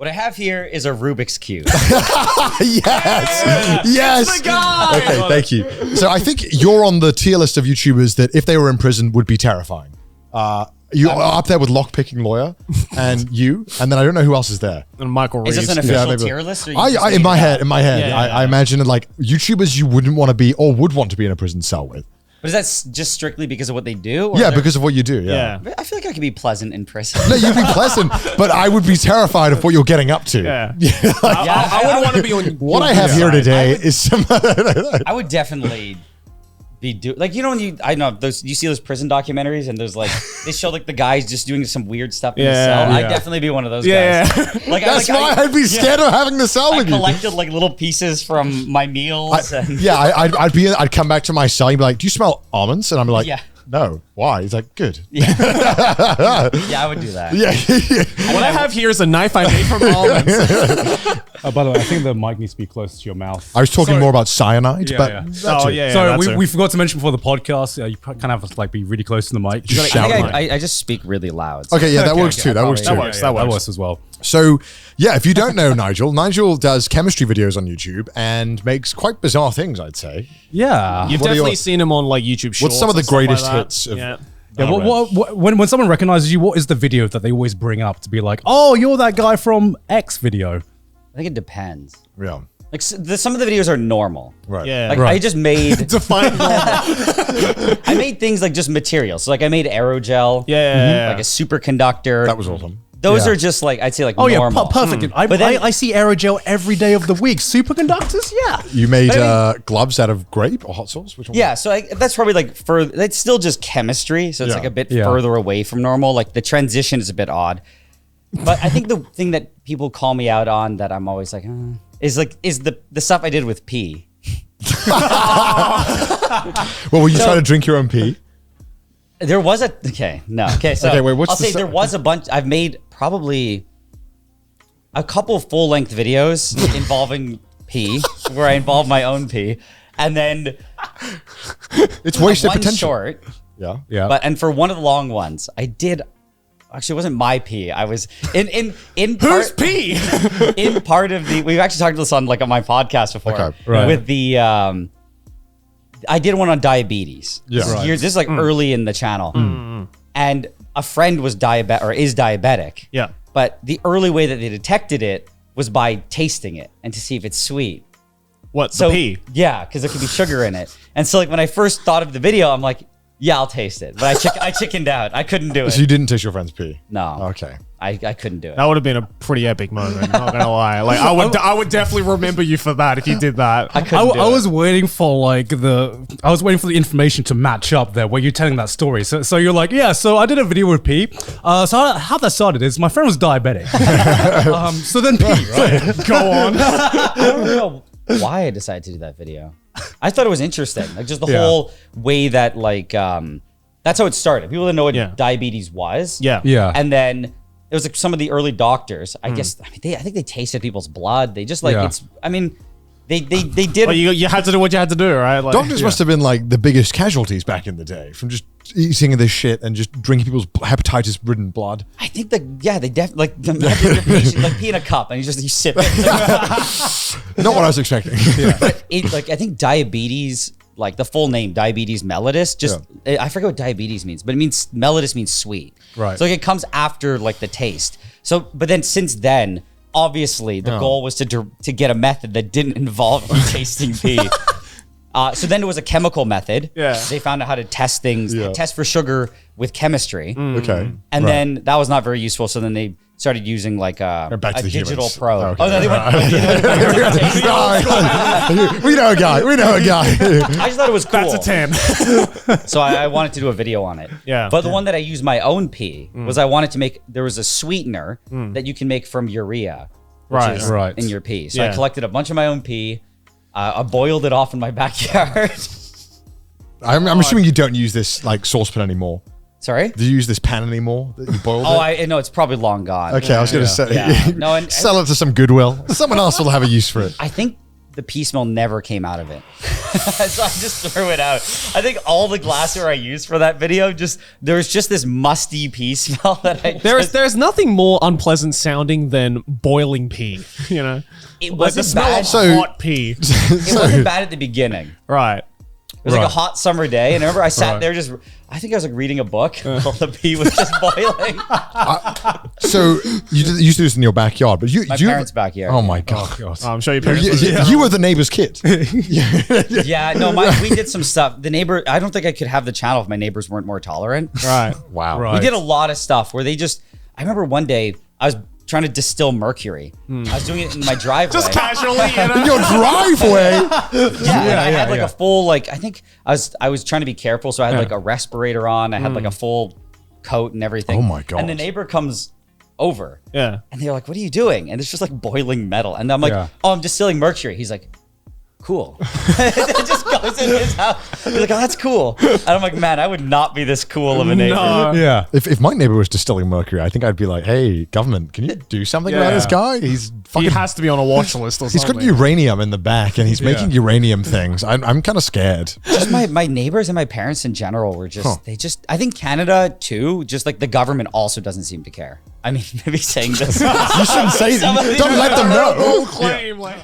What I have here is a Rubik's Cube. Yes. It's the guy. Okay, thank you. So I think you're on the tier list of YouTubers that if they were in prison would be terrifying. You're up there with lockpicking lawyer and you, and then I don't know who else is there. And Michael Reeves. Is this an official tier list? Or In my head, Yeah, I imagine like YouTubers you wouldn't want to be or would want to be in a prison cell with. But is that just strictly because of what they do? Or Yeah, because of what you do. Yeah. I feel like I could be pleasant in prison. No, you'd be pleasant, but I would be terrified of what you're getting up to. Yeah. I wouldn't want to be on What I have here today is some. I would definitely be like, you know, when I know those, you see those prison documentaries and there's like, they show like the guys just doing some weird stuff in the cell. I'd definitely be one of those guys. Like, That's why I'd be scared of having the cell with you. I collected like little pieces from my meals. I'd come back to my cell and be like, do you smell almonds? And I'm like, no. Why? He's like, good. Yeah, I would do that. What I have here is a knife I made from almonds. By the way, I think the mic needs to be close to your mouth. I was talking more about cyanide, but Sorry, we forgot to mention before the podcast, you kind of have to like be really close to the mic. I just speak really loud. So. Okay, yeah, that works too. That works too. That works as well. So, yeah, if you don't know Nigel does chemistry videos on YouTube and makes quite bizarre things, I'd say. Yeah. You've definitely seen him on like YouTube shorts. What's some of the greatest like hits of when someone recognizes you, what is the video that they always bring up to be like, oh, you're that guy from X video? I think it depends. Yeah. Like some of the videos are normal. Right. Yeah. Like I just made define normal. I made things like just materials. So like I made aerogel. Like a superconductor. That was awesome. Those are just like, I'd say like normal. Perfect. I see aerogel every day of the week. Superconductors, yeah. You made gloves out of grape or hot sauce? Which one? Yeah, so that's probably like it's still just chemistry. So it's like a bit further away from normal. Like the transition is a bit odd. But I think the thing that people call me out on that I'm always like, is the stuff I did with pee. Well, were you trying to drink your own pee? There was so wait, I'll say there was a bunch. I've made probably a couple full-length videos involving pee, where I involve my own pee, and then it's wasted one potential. Short, yeah. And for one of the long ones, I did. Actually, it wasn't my pee. I was in Who's pee? In part of the. We've actually talked this on like on my podcast before. Okay, right. With the. I did one on diabetes. Yeah. This is like early in the channel. And a friend was diabetic or is diabetic. Yeah. But the early way that they detected it was by tasting it and to see if it's sweet. What, the pee? Yeah, because there could be sugar in it. And so like when I first thought of the video, I'm like, yeah, I'll taste it. But I chickened out. I couldn't do it. So you didn't taste your friend's pee? No. Okay. I couldn't do it. That would have been a pretty epic moment. Not gonna lie. Like I would definitely remember you for that if you did that. I was waiting for the information to match up there where you're telling that story. So you're like, yeah. So I did a video with P. So how that started is my friend was diabetic. So then P, right? Go on. I don't know why I decided to do that video. I thought it was interesting, like just the whole way that like that's how it started. People didn't know what diabetes was. Yeah. And then it was like some of the early doctors. I guess I think they tasted people's blood. They just like it's. I mean, they did. Well, you had to do what you had to do, right? Like, Doctors must have been like the biggest casualties back in the day from just eating this shit and just drinking people's hepatitis-ridden blood. I think that they definitely like imagine like pee in a cup and you sip it. Not what I was expecting. But I think diabetes. Like the full name, diabetes mellitus. I forget what diabetes means, but it means mellitus means sweet. Right. So like it comes after like the taste. So, but then since then, obviously the goal was to get a method that didn't involve you tasting pee. So then it was a chemical method. Yeah. They found out how to test things, test for sugar with chemistry. Okay. And then that was not very useful. So then they started using like a digital humans. probe. Okay. Oh, no, they went. We know a guy. I just thought it was cool. That's a 10. So I wanted to do a video on it. Yeah. But the one that I used my own pee was I wanted to make, there was a sweetener that you can make from urea, which is in your pee. So I collected a bunch of my own pee. I boiled it off in my backyard. I'm assuming you don't use this like saucepan anymore. Sorry? Do you use this pan anymore that you boiled it? I know it's probably long gone. Okay, I was going to say, No, and sell it to some Goodwill. Someone else will have a use for it. I think the pea smell never came out of it. So I just threw it out. I think all the glassware I used for that video, there's just this musty pea smell that there's nothing more unpleasant sounding than boiling pee, you know? It Like wasn't the smell bad. of hot pee. It wasn't bad at the beginning. Right. It was like a hot summer day, and I remember I sat there I think I was like reading a book while the pee was just boiling. So you used to do this in your backyard, but My parents' backyard. Oh my god! I'm sure your parents. You were the neighbor's kid. Yeah, no, we did some stuff. The neighbor, I don't think I could have the channel if my neighbors weren't more tolerant. Right. Wow. Right. We did a lot of stuff where I remember one day I was trying to distill mercury. I was doing it in my driveway. Just casually, you know? In your driveway. Yeah, I had like a full I think I was trying to be careful, so I had like a respirator on. I had like a full coat and everything. Oh my God. And the neighbor comes over. Yeah. And they're like, "What are you doing?" And it's just like boiling metal. And I'm like, "Oh, I'm distilling mercury." He's like, "Cool." It just goes in his house. He's like, "Oh, that's cool." And I'm like, "Man, I would not be this cool of a neighbor." No. Yeah. If my neighbor was distilling mercury, I think I'd be like, "Hey, government, can you do something about this guy? He's He fucking. has to be on a watch list or He's something. got uranium in the back, and he's making uranium things. I'm kind of scared. Just my neighbors and my parents in general were I think Canada too, just like the government also doesn't seem to care. I mean, maybe saying this. You shouldn't say that. Don't let them know. Claim, like.